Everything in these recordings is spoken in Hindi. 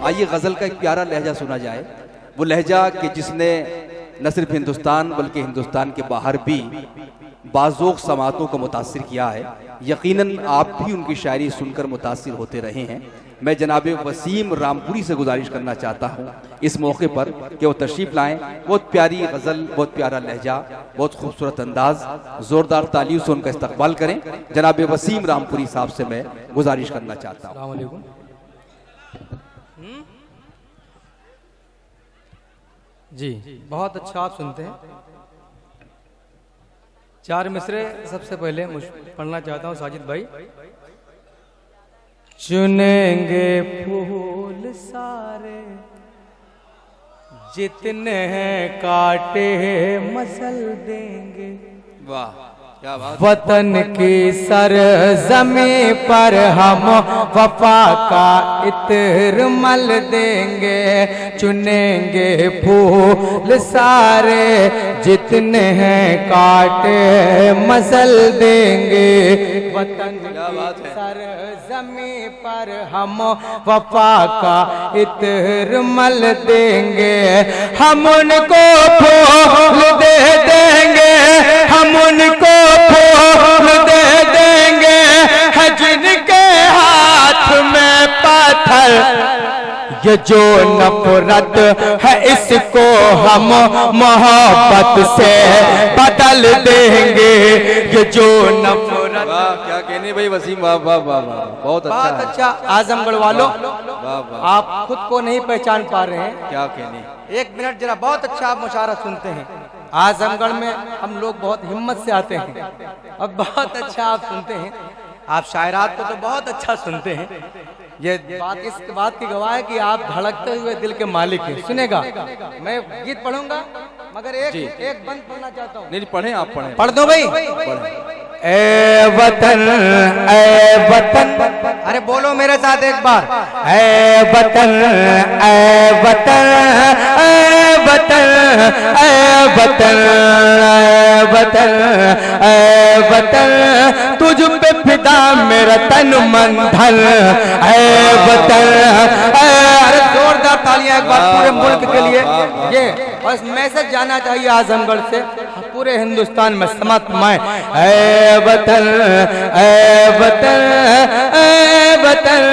आइए गजल का एक प्यारा लहजा सुना जाए, वो लहजा कि जिसने न सिर्फ हिंदुस्तान बल्कि हिंदुस्तान के बाहर भी बाज़ोक समातों को मुतासिर किया है। यकीनन आप भी उनकी शायरी सुनकर मुतासिर होते रहे हैं। मैं जनाब वसीम रामपुरी से गुजारिश करना चाहता हूँ इस मौके पर कि वो तशरीफ़ लाएं। बहुत प्यारी गज़ल, बहुत प्यारा लहजा, बहुत खूबसूरत अंदाज, ज़ोरदार तालियों से उनका इस्तकबाल करें। जनाब वसीम रामपुरी साहब से मैं गुजारिश करना चाहता हूँ। जी बहुत अच्छा आप सुनते हैं। चार मिसरे सबसे पहले पढ़ना चाहता हूँ साजिद भाई। चुनेंगे फूल सारे जितने हैं काटे मसल देंगे, वाह क्या बात। वतन की सरज़मीं पर हम वफा का इत्र मल देंगे। चुनेंगे फूल सारे जितने हैं काटे मसल देंगे, वतन की सरज़मीं पर हम वफा का इत्र मल देंगे। हम उनको फूल दे देंगे, हम उनको फूल दे देंगे, है जिनके हाथ में पत्थर। ये जो नफरत है इसको हम मोहब्बत से बदल देंगे। ये जो नफरत, क्या कहने भाई वसीम, वाह वाह वाह वाह, बहुत अच्छा। आजमगढ़ वालों, आप खुद को नहीं पहचान पा रहे हैं, क्या कहने। एक मिनट जरा, बहुत अच्छा आप मुशायरा सुनते हैं। आजमगढ़ में हम लोग बहुत हिम्मत से आते हैं और बहुत अच्छा आप सुनते हैं। आप शायरात को तो बहुत अच्छा सुनते हैं। ये बात इस बात की गवाह है कि आप धड़कते हुए दिल के मालिक हैं। सुनेगा, मैं गीत पढ़ूंगा मगर एक बंद पढ़ना चाहता हूँ। नहीं पढ़ें, आप पढ़ें। पढ़ दो भाई। ए वतन, ए वतन, अरे बोलो मेरे साथ एक बार। ए वतन, ए वतन, ए वतन, ए वतन, ए वतन, ए वतन, तुझ पे फिदा मेरा तन मन धन। ए वतन, अरे जोरदार तालियां एक बार पूरे मुल्क के लिए। ये बस मैसेज जाना चाहिए आजमगढ़ से पूरे हिंदुस्तान में समात्माएं। ऐ वतन, ऐ वतन, ऐ वतन,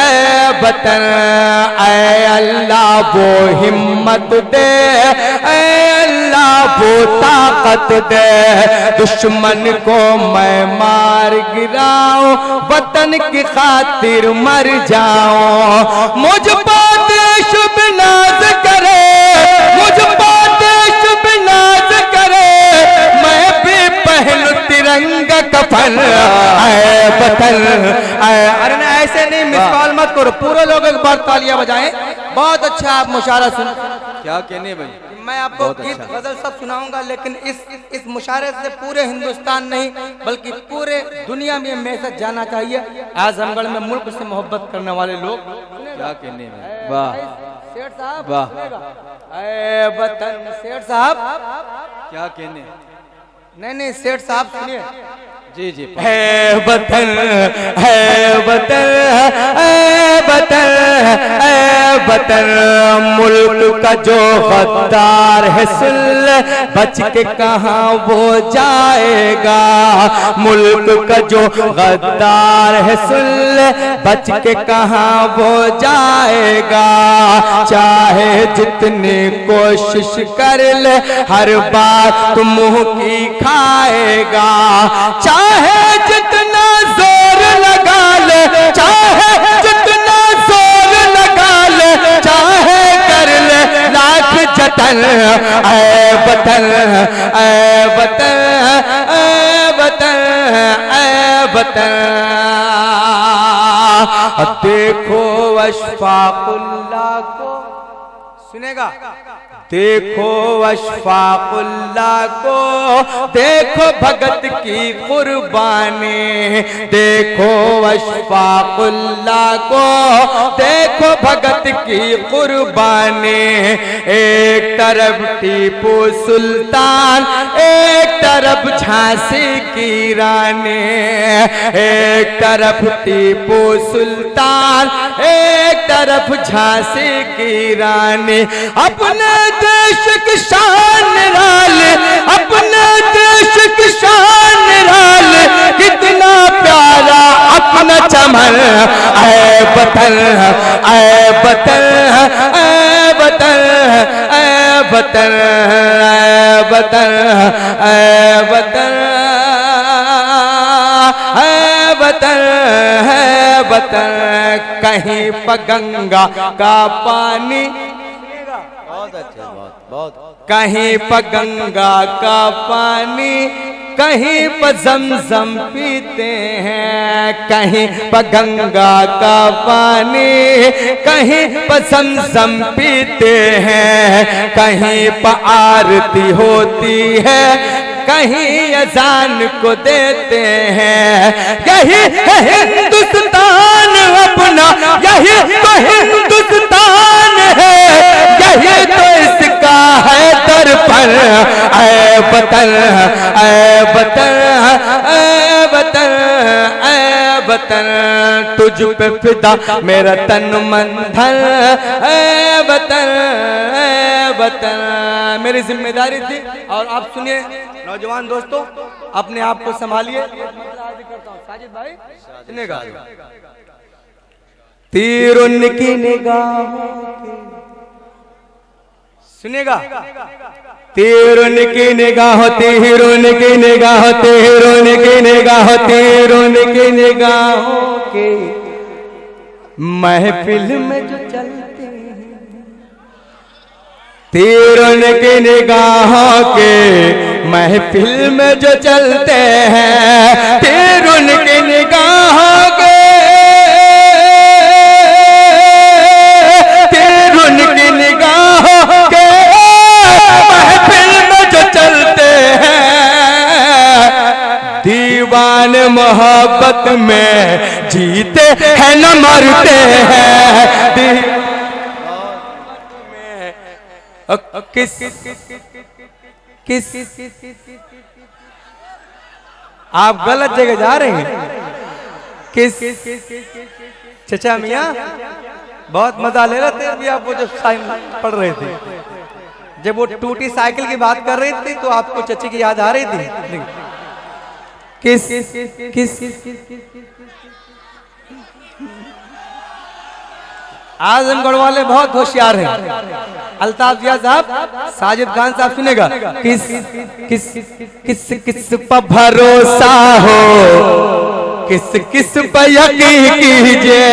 ऐ वतन, ऐ अल्लाह वो हिम्मत दे, ऐ अल्लाह वो ताकत दे, दुश्मन को मैं मार गिराऊं, वतन की खातिर मर जाऊं। मुझ पर देश पे नाज करे, मुझ पर देश पे नाज करे, मैं भी पहलू तिरंगा कफन। ऐ वतन, अरे ना ऐसे नहीं, मिस कॉल मत करो। पूरे लोग एक बार तालियां बजाएं। बहुत अच्छा आप मुशायरा सुन। क्या कहने भाई, मैं आपको गीत गजल सब सुनाऊंगा, लेकिन इस मुशायरे से पूरे हिंदुस्तान नहीं बल्कि पूरे दुनिया में मैसेज जाना चाहिए। आजमगढ़ में मुल्क से मोहब्बत करने वाले लोग। क्या कहने भाई, वाह सेठ साहब, वाह। ऐ वतन, सेठ साहब क्या कहने। नहीं सेठ साहब सुनिए। जी जी। है वतन, है वतन, है वतन, है वतन, मुल्क का जो गद्दार है सुन ले, बच के कहाँ वो जाएगा। मुल्क का जो गद्दार है सुन ले, बच के कहाँ वो जाएगा। चाहे जितनी कोशिश कर ले, हर बात तुम मुंह की खाएगा। चाहे जितना जोर लगा ले, चाहे जितना जोर लगा ले, चाहे कर ले लाख जतन। ऐ वतन, ऐ वतन, ऐ वतन, ऐ वतन, देखो अशफाकुल्लाह को। सुनेगा, देखो अशफाकुल्लाह को, देखो भगत की कुर्बानी, देखो अशफाकुल्लाह को, देखो भगत की कुर्बानी। एक तरफ टीपू सुल्तान, एक तरफ झांसी की रानी, एक तरफ टीपू सुल्तान, एक तरफ झांसी की रानी। अपने देश की शान निराले, अपने देश की शान निराले, कितना प्यारा अपना चमन। ऐ वतन, ऐ वतन, ऐ वतन, ऐ वतन, ऐ वतन, ऐ वतन, ऐ वतन, है वतन। कहीं पर गंगा का पानी, कहीं पर गंगा का पानी, कहीं पर ज़मज़म पीते हैं। कहीं पर गंगा का पानी, कहीं पर ज़मज़म पीते हैं। कहीं पर आरती होती है, कहीं अजान को देते हैं। यही है हिंदुस्तान अपना, यही तो हिंदुस्तान है, यही तो इसका है दर्पण। ऐ वतन, ऐ वतन, ऐ वतन, ऐ वतन, तुझ पे फिदा मेरा तन मन धन। ऐ वतन, ऐ वतन, मेरी जिम्मेदारी थी। और आप सुनिए नौजवान दोस्तों, अपने आप को संभालिए। साजिद भाई सुनेगा, तीर उनकी निगाहों की, सुनेगा, तीर उनकी निगाह, तीर उनकी निगाह, तीर उनकी निगाह, तीर उनकी निगाहों के महफिल में जो चलते हैं, तीर उनकी निगाहों के महफिल में जो चलते हैं। तीर उनकी निगाहों के, तीर उनकी निगाहों के महफिल में जो चलते हैं। दीवाने मोहब्बत में जीते हैं न मरते हैं। किस किस आप गलत जगह जा रहे हैं। किस चचा मियाँ बहुत मजा ले रहे थे अभी आप, वो जब साइन पढ़ रहे थे, जब वो टूटी साइकिल की बात कर रही थी तो आपको चचे की याद आ रही थी। किस किस आजमगढ़ वाले बहुत होशियार हैं। अल्ताफ जिया साहब, साजिद खान साहब सुनेगा। किस किस किस किस पर भरोसा हो, किस किस पर यकीन कीजिए।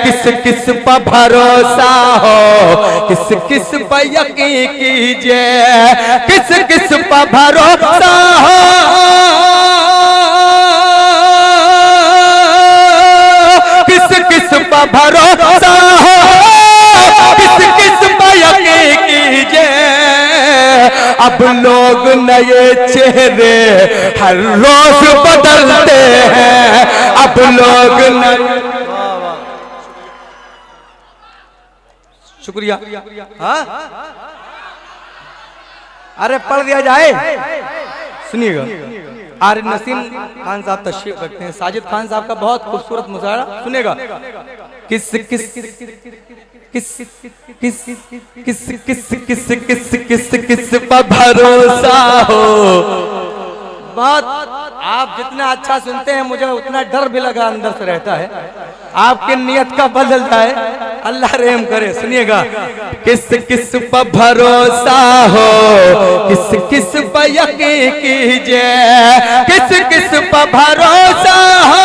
किस किस पर भरोसा हो, किस किस पर यकीन कीजिए। किस किस पर भरोसा हो, किस किस पर भरोसा हो, किस किस पर यकीन कीजिए। अब लोग नए चेहरे हर रोज बदलते हैं। अब लोग शुक्रिया। हाँ अरे पढ़ दिया जाए, सुनिएगा। आरिफ नसीम खान साहब तशरीफ रखते हैं। साजिद खान साहब का बहुत खूबसूरत मुजाहरा सुनेगा। किस किस किस किस किस किस किस किस किस किस पर भरोसा हो। बहुत आप जितना अच्छा सुनते हैं मुझे उतना डर भी लगा अंदर से रहता है। आपकी नियत का बदलता है, अल्लाह रहम करे। सुनिएगा। किस किस पर भरोसा हो, किस किस पर यकीन कीजिए। किस किस पर भरोसा हो,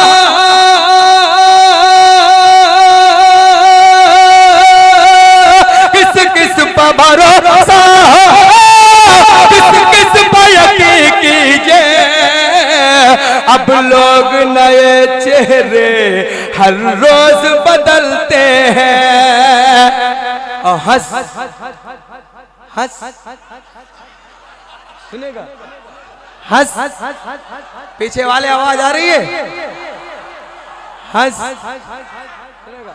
किस किस पर भरोसा हो, किस किस पर यकीन कीजिए। अब लोग नए चेहरे हर रोज बदलते हैं। हंस हंस, सुनेगा, हंस, पीछे वाले आवाज आ रही है, हंस, सुनेगा,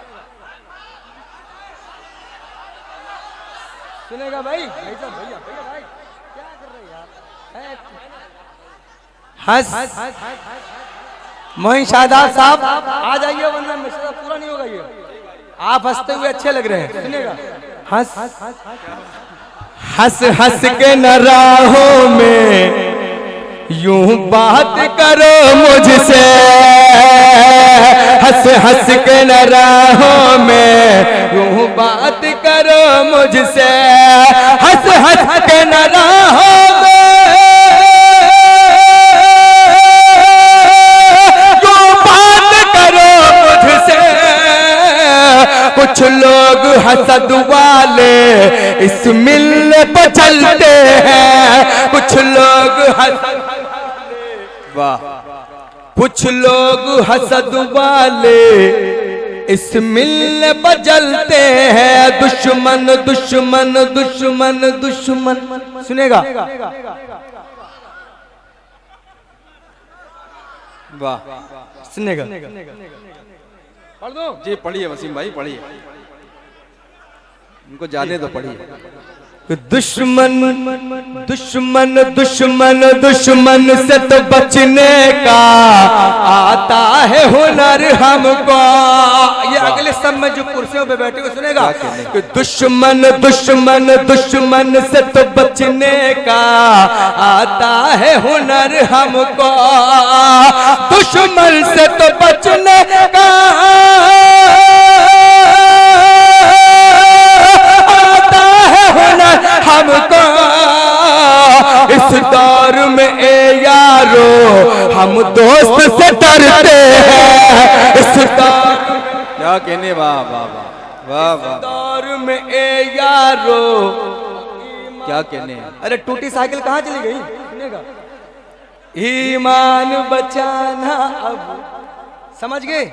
सुनेगा भाई, भैया भैया भाई क्या कर रहे यार, हंस, मोइन शादाब साहब आ जाइए वरना मिश्रा पूरा नहीं होगा ये, आप हंसते हुए अच्छे लग रहे हैं, सुनेगा, हंस, हंस हंस के न राहों में यूं बात करो मुझसे, हंस हंस के न राहों में यूं बात करो मुझसे, हंस हंस के न राहों में यूं बात करो मुझसे, कुछ लोग हसद वाले इस मिल पर चलते हैं, कुछ लोग हसद, वाह, कुछ लोग हसद वाले इस मिल पर जलते हैं, दुश्मन दुश्मन दुश्मन दुश्मन, सुनेगा, वाह, सुनेगा, पढ़ दो जी पढ़िए वसीम भाई पढ़िए, उनको जाने तो पढ़िए। दुश्मन दुश्मन दुश्मन दुश्मन से तो बचने का आता है हुनर हमको, ये अगले सब में जो कुर्सियों पे बैठे हुए सुनेगा, दुश्मन दुश्मन दुश्मन से तो बचने का आता है हुनर हमको, दुश्मन से तो बचने का हमको, इस दौर में ए यारो हम दोस्त से डरते हैं, इस दौर, क्या कहने, वाह वाह वाह वाह वाह, दौर में ए यारो, क्या कहने, अरे टूटी साइकिल कहाँ चली गई, सुनेगा, ईमान बचाना अब, समझ गए,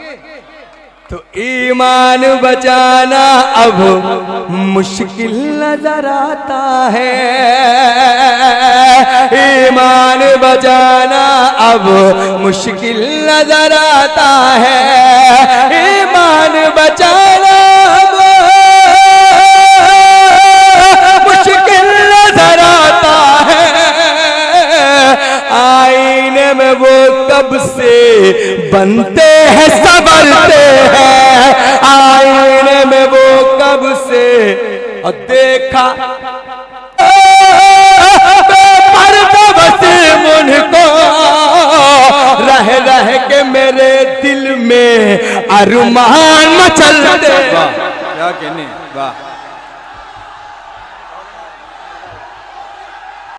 तो ईमान बचाना अब मुश्किल नजर आता है, ईमान बचाना अब मुश्किल नजर आता है, ईमान बचाना अब मुश्किल नजर आता है, आईने में वो कब से बनते हैं संभलते हैं, आईने में वो कब से, और देखा वसीम उनको, रह रह के मेरे दिल में अरमान मचलते, क्या कहने, वाह।